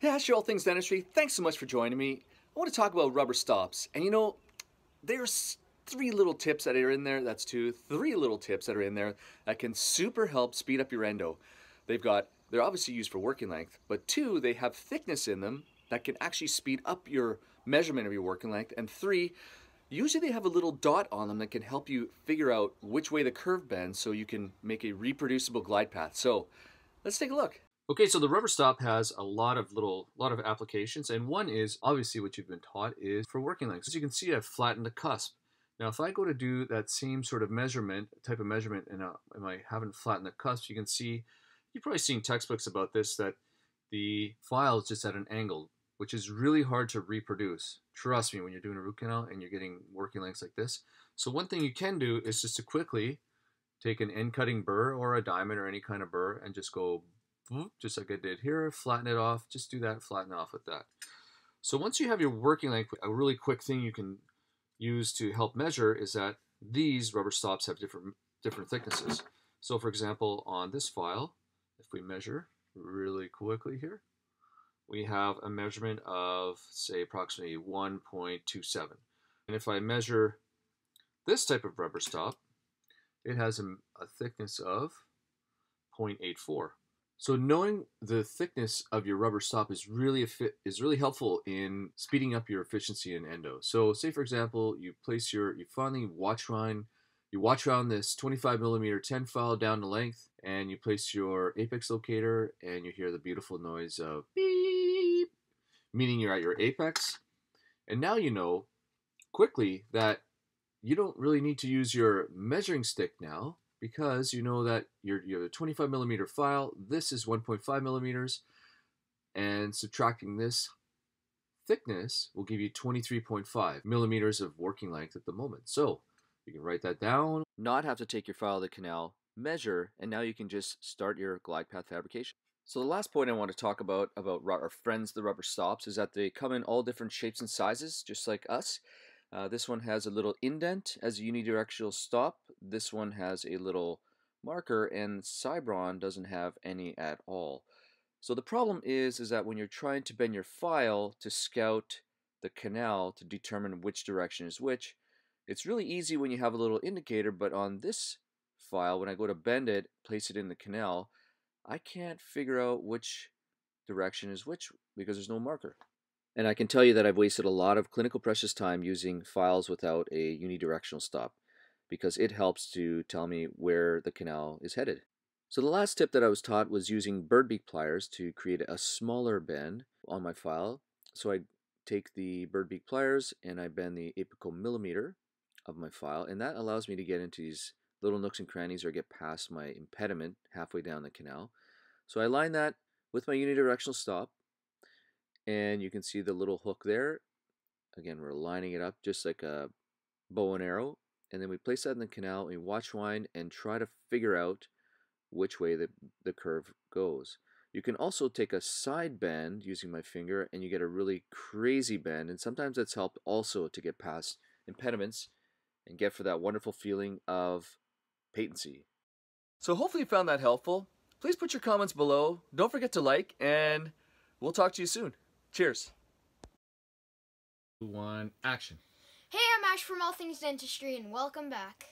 Yeah, sure, all things dentistry. Thanks so much for joining me. I want to talk about rubber stops. And you know, there's three little tips that are in there. That's two. Three little tips that are in there that can super help speed up your endo. They're obviously used for working length, but two, they have thickness in them that can actually speed up your measurement of your working length. And three, usually they have a little dot on them that can help you figure out which way the curve bends so you can make a reproducible glide path. So let's take a look. Okay, so the rubber stop has a lot of applications, and one is obviously what you've been taught is for working lengths. As you can see, I've flattened the cusp. Now, if I go to do that same sort of type of measurement, and I haven't flattened the cusp, you can see, you've probably seen textbooks about this, that the file is just at an angle, which is really hard to reproduce. Trust me, when you're doing a root canal and you're getting working lengths like this. So one thing you can do is just to quickly take an end cutting burr or a diamond or any kind of burr and just go just like I did here, flatten it off, just do that, flatten it off with that. So once you have your working length, a really quick thing you can use to help measure is that these rubber stops have different thicknesses. So for example, on this file, if we measure really quickly here, we have a measurement of, say, approximately 1.27. And if I measure this type of rubber stop, it has a thickness of 0.84. So knowing the thickness of your rubber stop is really helpful in speeding up your efficiency in endo. So say for example, you finally watch around this 25 millimeter 10 file down the length, and you place your apex locator, and you hear the beautiful noise of beep, meaning you're at your apex. And now you know quickly that you don't really need to use your measuring stick now, because you know that your 25 millimeter file, this is 1.5 millimeters, and subtracting this thickness will give you 23.5 millimeters of working length at the moment. So you can write that down, not have to take your file to the canal, measure, and now you can just start your glide path fabrication. So the last point I want to talk about our friends, the rubber stops, is that they come in all different shapes and sizes, just like us. This one has a little indent as a unidirectional stop. This one has a little marker, and Cybron doesn't have any at all. So the problem is that when you're trying to bend your file to scout the canal to determine which direction is which, it's really easy when you have a little indicator, but on this file, when I go to bend it, place it in the canal, I can't figure out which direction is which because there's no marker. And I can tell you that I've wasted a lot of clinical precious time using files without a unidirectional stop, because it helps to tell me where the canal is headed. So the last tip that I was taught was using bird beak pliers to create a smaller bend on my file. So I take the bird beak pliers and I bend the apical millimeter of my file, and that allows me to get into these little nooks and crannies or get past my impediment halfway down the canal. So I line that with my unidirectional stop, and you can see the little hook there. Again, we're lining it up just like a bow and arrow, and then we place that in the canal, and we watch wind and try to figure out which way the curve goes. You can also take a side bend using my finger, and you get a really crazy bend, and sometimes that's helped also to get past impediments and get for that wonderful feeling of patency. So hopefully you found that helpful. Please put your comments below. Don't forget to like, and we'll talk to you soon. Cheers. 2, 1, action. Hey, I'm Ash from All Things Dentistry, and welcome back.